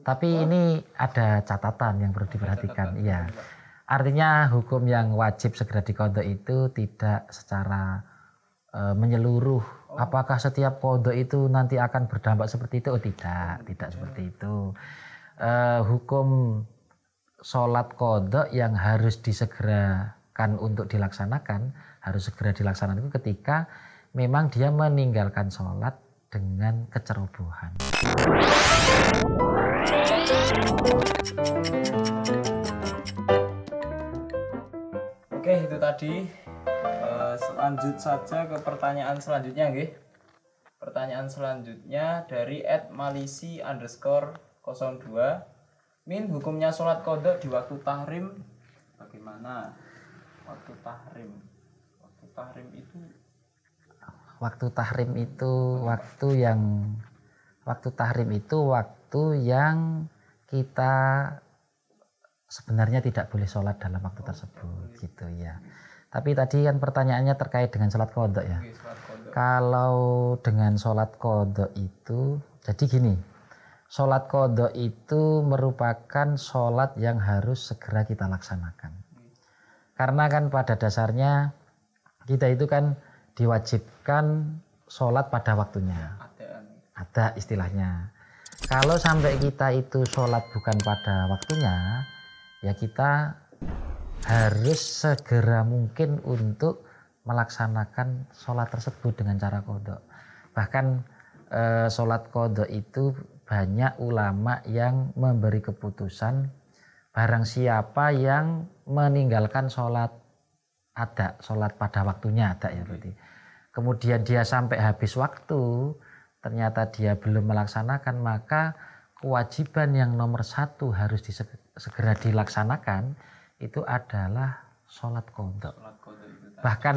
Tapi ini ada catatan yang perlu diperhatikan. Iya. Artinya hukum yang wajib segera diqadha itu tidak secara menyeluruh. Apakah setiap qadha itu nanti akan berdampak seperti itu? Oh tidak seperti itu. Hukum sholat qadha yang harus disegerakan untuk dilaksanakan, harus segera dilaksanakan itu ketika memang dia meninggalkan sholat dengan kecerobohan. Oke, itu tadi. Lanjut saja ke pertanyaan selanjutnya, nggih. Pertanyaan selanjutnya dari @malisi_02. Min, hukumnya sholat qadha di waktu tahrim bagaimana? Waktu tahrim itu waktu yang kita sebenarnya tidak boleh sholat dalam waktu tersebut gitu ya. Tapi tadi kan pertanyaannya terkait dengan sholat qadha ya. Kalau dengan sholat qadha itu jadi gini, sholat qadha itu merupakan sholat yang harus segera kita laksanakan. Karena kan pada dasarnya kita itu kan diwajibkan sholat pada waktunya. Ada istilahnya. Kalau sampai kita itu sholat bukan pada waktunya, ya kita harus segera mungkin untuk melaksanakan sholat tersebut dengan cara qadha. Bahkan sholat qadha itu banyak ulama yang memberi keputusan barang siapa yang meninggalkan sholat pada waktunya ada ya berarti. Kemudian dia sampai habis waktu ternyata dia belum melaksanakan, maka kewajiban yang nomor satu harus segera dilaksanakan itu adalah sholat qadha. Bahkan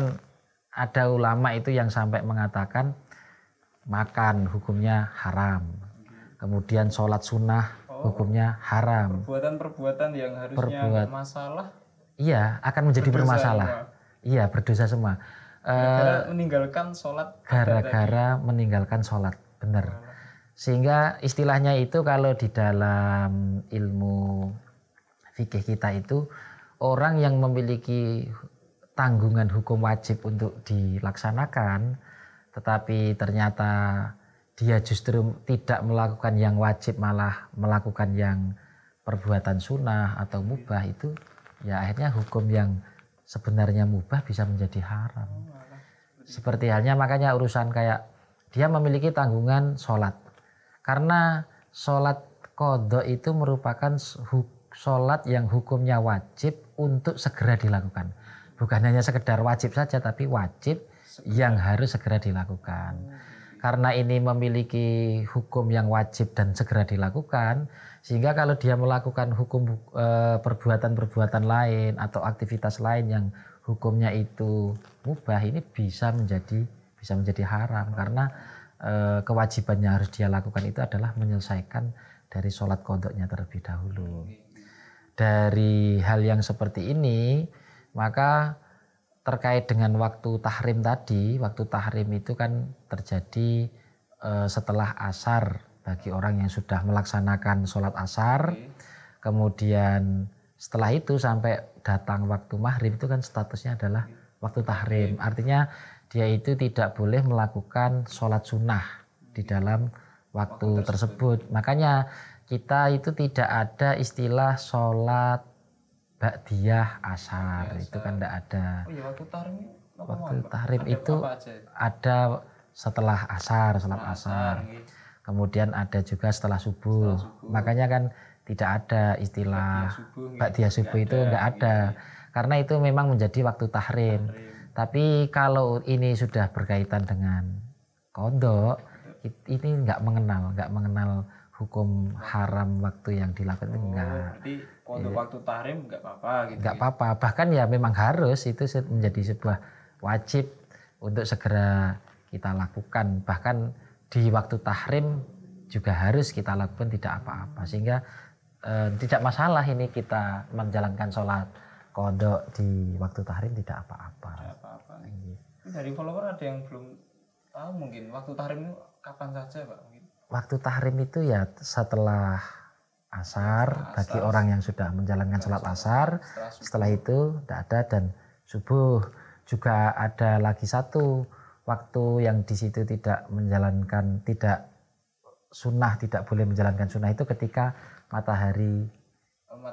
ada ulama itu yang sampai mengatakan makan hukumnya haram, kemudian sholat sunnah hukumnya haram. Perbuatan-perbuatan yang harusnya masalah, iya akan menjadi bermasalah. Iya berdosa semua. Meninggalkan sholat. Gara-gara meninggalkan sholat, benar. Sehingga istilahnya itu kalau di dalam ilmu fikih kita itu orang yang memiliki tanggungan hukum wajib untuk dilaksanakan, tetapi ternyata dia justru tidak melakukan yang wajib malah melakukan yang perbuatan sunnah atau mubah, itu ya akhirnya hukum yang sebenarnya mubah bisa menjadi haram. Seperti halnya makanya urusan kayak dia memiliki tanggungan sholat. Karena sholat qadha itu merupakan sholat yang hukumnya wajib untuk segera dilakukan. Bukan hanya sekedar wajib saja, tapi wajib yang harus segera dilakukan. Karena ini memiliki hukum yang wajib dan segera dilakukan, sehingga kalau dia melakukan hukum perbuatan-perbuatan lain atau aktivitas lain yang hukumnya itu mubah, ini bisa menjadi haram karena kewajiban yang harus dia lakukan itu adalah menyelesaikan dari sholat qadha-nya terlebih dahulu. Dari hal yang seperti ini, maka terkait dengan waktu tahrim tadi, waktu tahrim itu kan terjadi setelah asar bagi orang yang sudah melaksanakan sholat asar. Kemudian setelah itu sampai datang waktu maghrib itu kan statusnya adalah waktu tahrim. Artinya dia itu tidak boleh melakukan sholat sunnah di dalam waktu tersebut. Makanya kita itu tidak ada istilah sholat ba'diyah asar, itu kan tidak ada. Waktu tahrim itu ada setelah asar, sholat asar. Kemudian ada juga setelah subuh. Makanya kan tidak ada istilah ba'diyah subuh itu enggak ada. Karena itu memang menjadi waktu tahrim. Tapi kalau ini sudah berkaitan dengan qadha, ini enggak mengenal hukum haram waktu yang dilakukan itu enggak. Jadi qadha waktu tahrim enggak apa-apa gitu. Enggak apa-apa. Bahkan ya memang harus, itu menjadi sebuah wajib untuk segera kita lakukan. Bahkan di waktu tahrim juga harus kita lakukan, tidak apa-apa. Sehingga tidak masalah ini kita menjalankan sholat qadha di waktu tahrim, tidak apa-apa. Dari follower ada yang belum tahu mungkin waktu tahrim itu kapan saja Pak? Waktu tahrim itu ya setelah asar bagi orang yang sudah menjalankan sholat asar. Setelah itu tidak ada, dan subuh juga ada lagi satu waktu yang di situ tidak menjalankan, tidak sunnah, tidak boleh menjalankan sunnah itu ketika matahari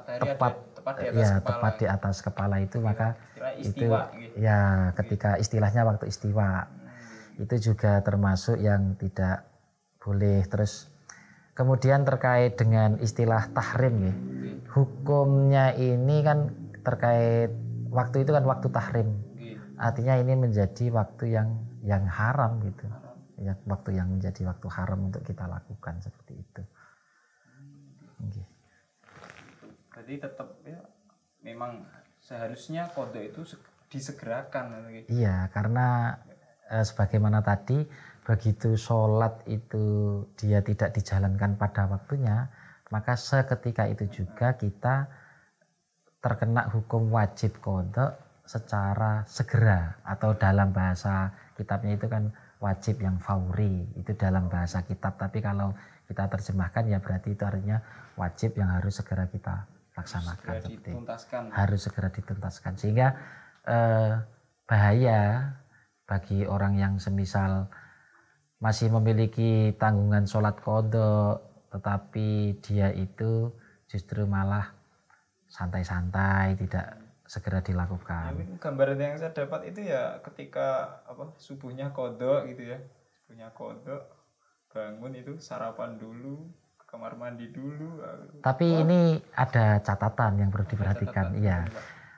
tepat di atas kepala itu, maka itu ya ketika istilahnya waktu istiwa itu juga termasuk yang tidak boleh. Terus kemudian terkait dengan istilah tahrim ya, hukumnya ini kan terkait waktu itu kan waktu tahrim, artinya ini menjadi waktu yang haram gitu ya, waktu yang menjadi waktu haram untuk kita lakukan seperti itu. Berarti tetap ya memang seharusnya qada itu disegerakan. Iya, karena sebagaimana tadi, begitu sholat itu dia tidak dijalankan pada waktunya, maka seketika itu juga kita terkena hukum wajib qada secara segera, atau dalam bahasa kitabnya itu kan wajib yang fauri, itu dalam bahasa kitab. Tapi kalau kita terjemahkan ya berarti itu artinya wajib yang harus segera kita laksanakan, harus segera dituntaskan. Sehingga bahaya bagi orang yang semisal masih memiliki tanggungan sholat qada, tetapi dia itu justru malah santai-santai, tidak segera dilakukan. Ya, gambaran yang saya dapat itu ya ketika subuhnya qada gitu ya, subuhnya qada, bangun itu sarapan dulu, ke kamar mandi dulu. Tapi ini ada catatan yang perlu diperhatikan, iya.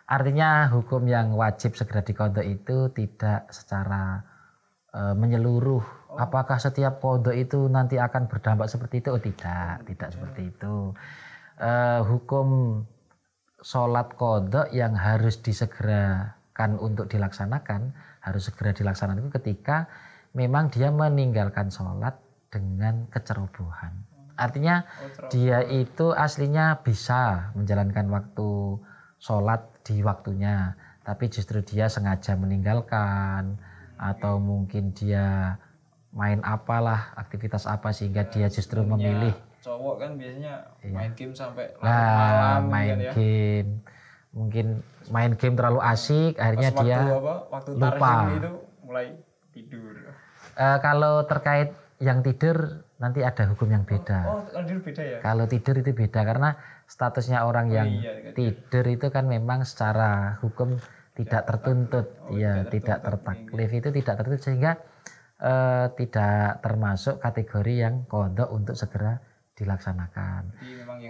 Artinya hukum yang wajib segera diqada itu tidak secara menyeluruh. Apakah setiap qada itu nanti akan berdampak seperti itu? Oh tidak seperti itu. Hukum sholat qada yang harus disegerakan untuk dilaksanakan, harus segera dilaksanakan itu ketika memang dia meninggalkan sholat dengan kecerobohan. Artinya dia itu aslinya bisa menjalankan waktu sholat di waktunya, tapi justru dia sengaja meninggalkan, atau mungkin dia main apalah, aktivitas apa sehingga dia justru memilih. Cowok kan biasanya main game sampai malam main kan, game ya. Mungkin main game terlalu asik, akhirnya dia waktu lupa itu mulai tidur. Kalau terkait yang tidur nanti ada hukum yang beda. Tidur beda ya? Kalau tidur itu beda karena statusnya orang yang tidur itu kan memang secara hukum tidak tertuntut, tidak tertaklif, itu tidak tertuntut, sehingga tidak termasuk kategori yang qada untuk segera dilaksanakan.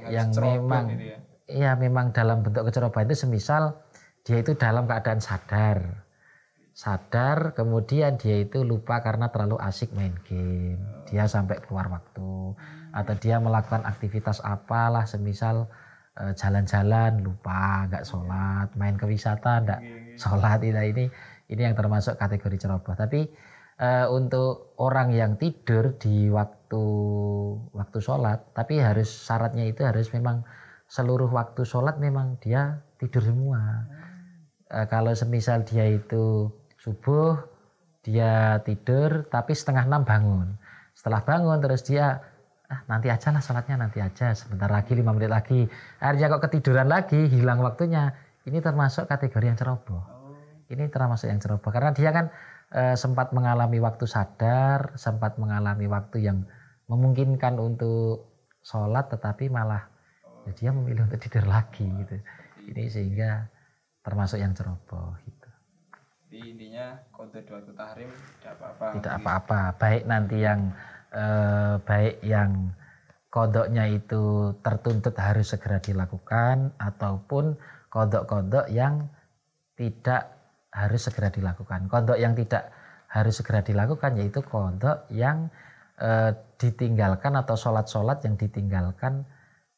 Yang memang gitu ya memang dalam bentuk kecerobohan itu semisal dia itu dalam keadaan sadar kemudian dia itu lupa karena terlalu asik main game, dia sampai keluar waktu, atau dia melakukan aktivitas apalah semisal jalan-jalan lupa nggak sholat, main ke wisata nggak sholat, ini yang termasuk kategori ceroboh. Tapi untuk orang yang tidur di waktu sholat, tapi harus syaratnya itu harus memang seluruh waktu sholat memang dia tidur semua. Kalau semisal dia itu subuh dia tidur tapi 5:30 bangun, setelah bangun terus dia nanti aja lah sholatnya, nanti aja sebentar lagi 5 menit lagi, akhirnya kok ketiduran lagi, hilang waktunya, ini termasuk kategori yang ceroboh. Ini termasuk yang ceroboh karena dia kan sempat mengalami waktu sadar, sempat mengalami waktu yang memungkinkan untuk sholat, tetapi malah dia memilih untuk tidur lagi gitu. Ini sehingga termasuk yang ceroboh gitu. Jadi intinya qada di waktu tahrim tidak apa-apa. Tidak apa-apa, baik nanti yang qadanya itu tertuntut harus segera dilakukan, ataupun qada yang tidak harus segera dilakukan. Qada yang tidak harus segera dilakukan yaitu qada yang ditinggalkan, atau sholat-sholat yang ditinggalkan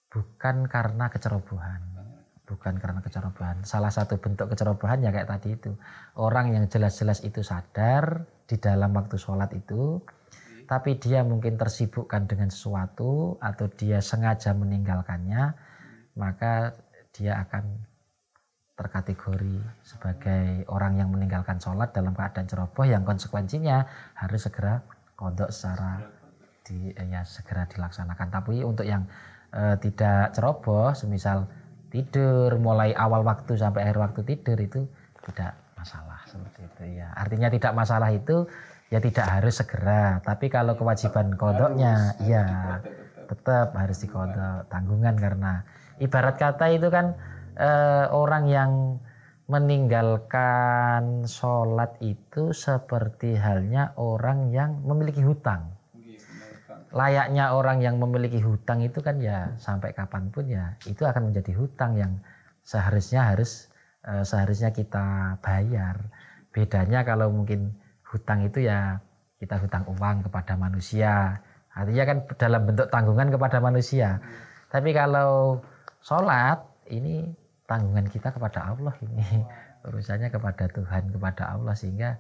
bukan karena kecerobohan. Salah satu bentuk kecerobohan ya kayak tadi itu, orang yang jelas-jelas itu sadar di dalam waktu sholat itu, tapi dia mungkin tersibukkan dengan sesuatu atau dia sengaja meninggalkannya, maka dia akan terkategori sebagai orang yang meninggalkan sholat dalam keadaan ceroboh, yang konsekuensinya harus segera qada secara segera dilaksanakan. Tapi untuk yang tidak ceroboh, semisal tidur mulai awal waktu sampai akhir waktu tidur itu tidak masalah seperti itu ya. Artinya tidak masalah itu ya tidak harus segera, tapi kalau kewajiban kodoknya ya tetap harus dikodok tanggungan, karena ibarat kata itu kan orang yang meninggalkan sholat itu seperti halnya orang yang memiliki hutang. Layaknya orang yang memiliki hutang itu kan ya sampai kapanpun ya itu akan menjadi hutang yang seharusnya kita bayar. Bedanya kalau mungkin hutang itu ya kita hutang uang kepada manusia, artinya kan dalam bentuk tanggungan kepada manusia. Tapi kalau sholat ini tanggungan kita kepada Allah, ini urusannya kepada Tuhan, kepada Allah, sehingga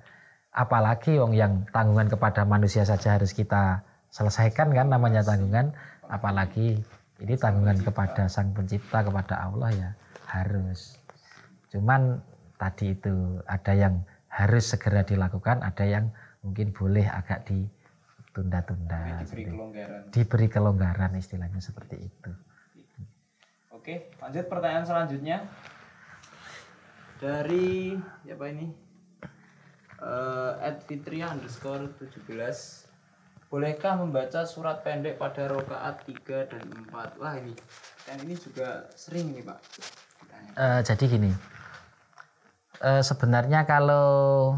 apalagi yang tanggungan kepada manusia saja harus kita selesaikan kan namanya tanggungan, apalagi ini tanggungan kepada Sang Pencipta, kepada Allah ya harus. Cuman tadi itu ada yang harus segera dilakukan, ada yang mungkin boleh agak ditunda-tunda, diberi kelonggaran istilahnya seperti itu. Oke, lanjut pertanyaan selanjutnya dari siapa ini? @fitria_17. Bolehkah membaca surat pendek pada rakaat 3 dan 4? Wah ini, yang ini juga sering nih Pak. Jadi gini, sebenarnya kalau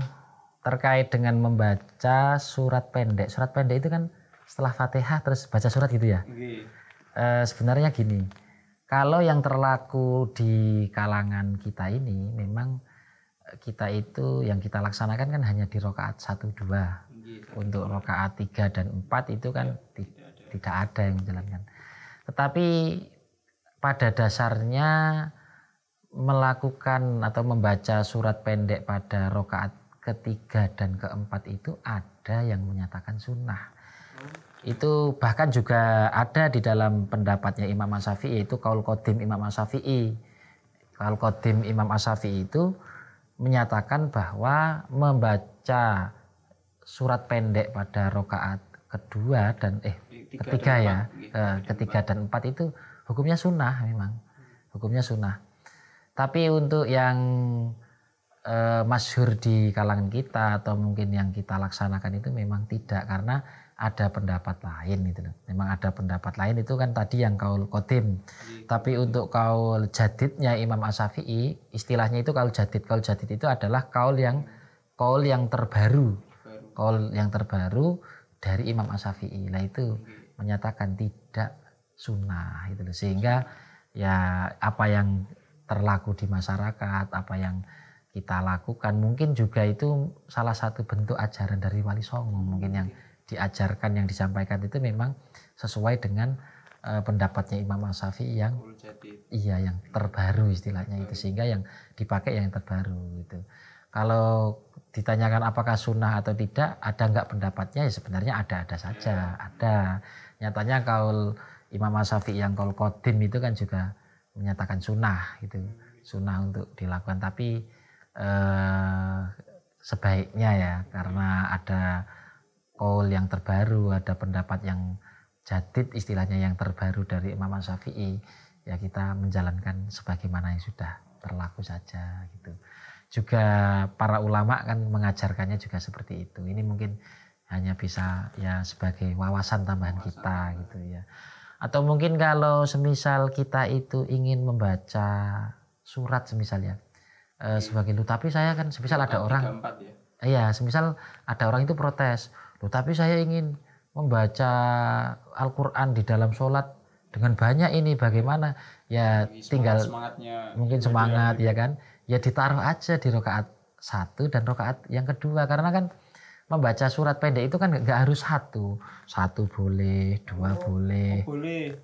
terkait dengan membaca surat pendek itu kan setelah Fatihah terus baca surat gitu ya. Sebenarnya gini, kalau yang terlaku di kalangan kita ini memang kita itu yang kita laksanakan kan hanya di rakaat 1, 2. Untuk rakaat 3 dan 4 itu kan tidak ada yang menjalankan. Tetapi pada dasarnya melakukan atau membaca surat pendek pada rakaat ketiga dan keempat itu ada yang menyatakan sunnah. Itu bahkan juga ada di dalam pendapatnya Imam Asy-Syafi'i, yaitu qaul qadim Imam Asy-Syafi'i. Qaul qadim Imam Asy-Syafi'i itu menyatakan bahwa membaca surat pendek pada rakaat kedua dan ketiga ya, ketiga dan 4 itu hukumnya sunnah, memang hukumnya sunnah. Tapi untuk yang masyhur di kalangan kita atau mungkin yang kita laksanakan itu memang tidak, karena ada pendapat lain itu loh. Memang ada pendapat lain itu kan tadi yang qaul qadim. Tapi untuk qaul jadidnya Imam Asy-Syafi'i, istilahnya itu qaul jadid. Qaul jadid itu adalah qaul yang terbaru. Qaul yang terbaru dari Imam Asy-Syafi'i. Nah itu menyatakan tidak sunnah itu loh. Sehingga ya apa yang terlaku di masyarakat, apa yang kita lakukan mungkin juga itu salah satu bentuk ajaran dari Wali Songo, mungkin yang diajarkan, yang disampaikan itu memang sesuai dengan pendapatnya Imam Asy-Syafi'i yang yang terbaru istilahnya itu, sehingga yang dipakai yang terbaru itu. Kalau ditanyakan apakah sunnah atau tidak, ada enggak pendapatnya, ya sebenarnya ada saja, ada. Nyatanya qaul Imam Asy-Syafi'i yang qaul qadim itu kan juga menyatakan sunnah gitu, sunnah untuk dilakukan. Tapi sebaiknya ya, karena ada qaul yang terbaru, ada pendapat yang jadid istilahnya yang terbaru dari Imam Asy-Syafi'i, ya kita menjalankan sebagaimana yang sudah berlaku saja gitu. Juga para ulama kan mengajarkannya juga seperti itu. Ini mungkin hanya bisa ya sebagai wawasan tambahan kita gitu ya. Atau mungkin kalau semisal kita itu ingin membaca surat semisal ya, sebagai lu, tapi saya kan semisal ada orang, semisal ada orang itu protes, tapi saya ingin membaca Al-Quran di dalam sholat dengan banyak ini, bagaimana? Ya tinggal mungkin semangat ya kan, ya ditaruh aja di rakaat 1 dan rakaat yang kedua, karena kan membaca surat pendek itu kan nggak harus satu boleh, 2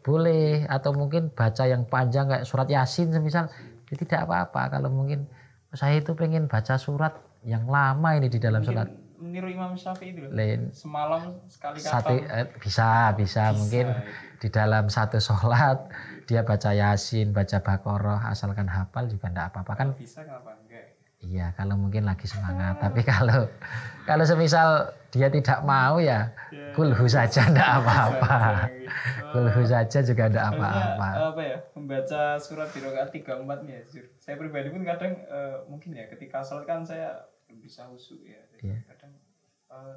boleh, atau mungkin baca yang panjang kayak surat Yasin semisal, ya tidak apa-apa. Kalau mungkin saya itu pengen baca surat yang lama ini di dalam sholat, meniru Imam Syafi'i itu semalam sekali bisa mungkin di dalam satu sholat dia baca Yasin, baca Baqarah, asalkan hafal juga enggak apa-apa kan. Bisa apa enggak? Iya, kalau mungkin lagi semangat. Tapi kalau semisal dia tidak mau ya kulhu saja enggak apa-apa. kulhu saja juga ada Harusnya, apa-apa. apa ya, membaca surat di rakaat 34 nih ya. Saya pribadi pun kadang mungkin ya ketika sholat kan saya belum bisa khusyuk ya. Jadi kadang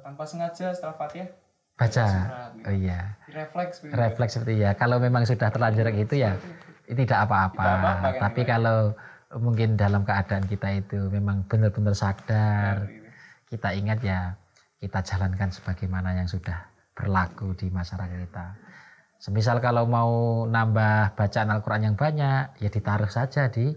tanpa sengaja setelah Fatihah Baca. surat, gitu. Oh iya. Refleks begitu. Refleks seperti ya. Kalau memang sudah terlanjur gitu ya, ini tidak apa-apa. Tidak apa-apa, kan, Tapi Pak. kalau mungkin dalam keadaan kita itu memang benar-benar sadar, Gitu. kita ingat ya, kita jalankan sebagaimana yang sudah berlaku di masyarakat kita. Semisal kalau mau nambah bacaan Al-Quran yang banyak, ya ditaruh saja di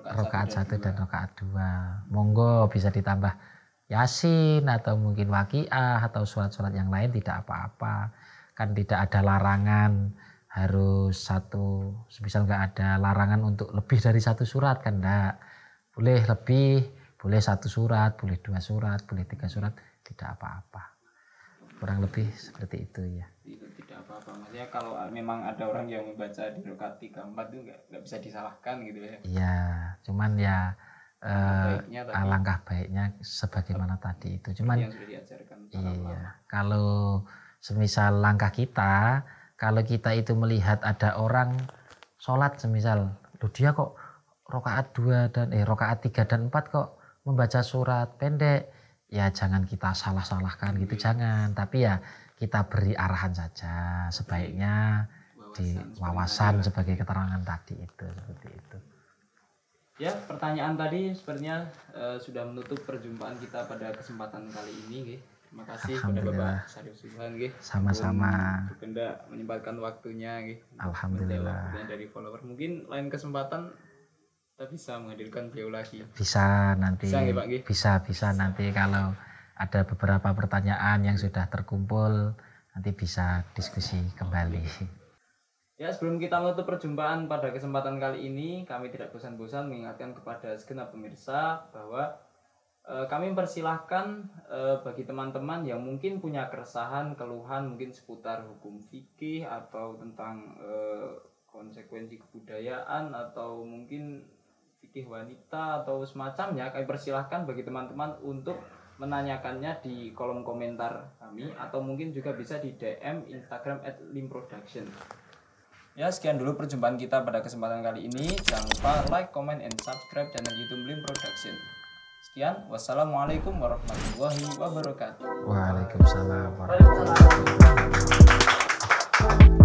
rakaat 1 dan rakaat 2. Monggo bisa ditambah Yasin atau mungkin Waqiah atau surat-surat yang lain, tidak apa-apa. Kan tidak ada larangan harus satu, semisal nggak ada larangan untuk lebih dari satu surat kan enggak. Boleh lebih, boleh 1 surat, boleh 2 surat, boleh 3 surat, tidak apa-apa. Kurang lebih seperti itu ya. Itu tidak apa-apa. Maksudnya kalau memang ada orang yang membaca di rakaat 34 itu nggak bisa disalahkan gitu ya. Iya, cuman ya Baiknya tadi, alangkah baiknya sebagaimana tadi itu. Cuman yang sudah diajarkan. iya, kalau semisal langkah kita, kalau kita itu melihat ada orang sholat semisal, loh dia kok rakaat 2 dan rakaat 3 dan 4 kok membaca surat pendek, ya jangan kita salah-salahkan gitu, jangan. Tapi ya kita beri arahan saja, sebaiknya di wawasan sebagai keterangan tadi itu, seperti itu. Ya, pertanyaan tadi sepertinya sudah menutup perjumpaan kita pada kesempatan kali ini, nggih. Terima kasih kepada Bapak Syarif Subhan, nggih. Sama-sama. Benda menyempatkan waktunya, nggih. Alhamdulillah. Waktunya dari follower. Mungkin lain kesempatan kita bisa menghadirkan beliau lagi. Bisa nanti. Bisa, nggih, Pak, nggih? Bisa nanti kalau ada beberapa pertanyaan yang sudah terkumpul, nanti bisa diskusi kembali. Ya, sebelum kita menutup perjumpaan pada kesempatan kali ini, kami tidak bosan-bosan mengingatkan kepada segenap pemirsa bahwa kami mempersilahkan bagi teman-teman yang mungkin punya keresahan, keluhan mungkin seputar hukum fikih atau tentang konsekuensi kebudayaan atau mungkin fikih wanita atau semacamnya, kami persilahkan bagi teman-teman untuk menanyakannya di kolom komentar kami atau mungkin juga bisa di DM Instagram @limproduction. Ya, sekian dulu perjumpaan kita pada kesempatan kali ini. Jangan lupa like, comment, and subscribe channel YouTube Lim Production. Sekian, wassalamualaikum warahmatullahi wabarakatuh. Waalaikumsalam warahmatullahi wabarakatuh.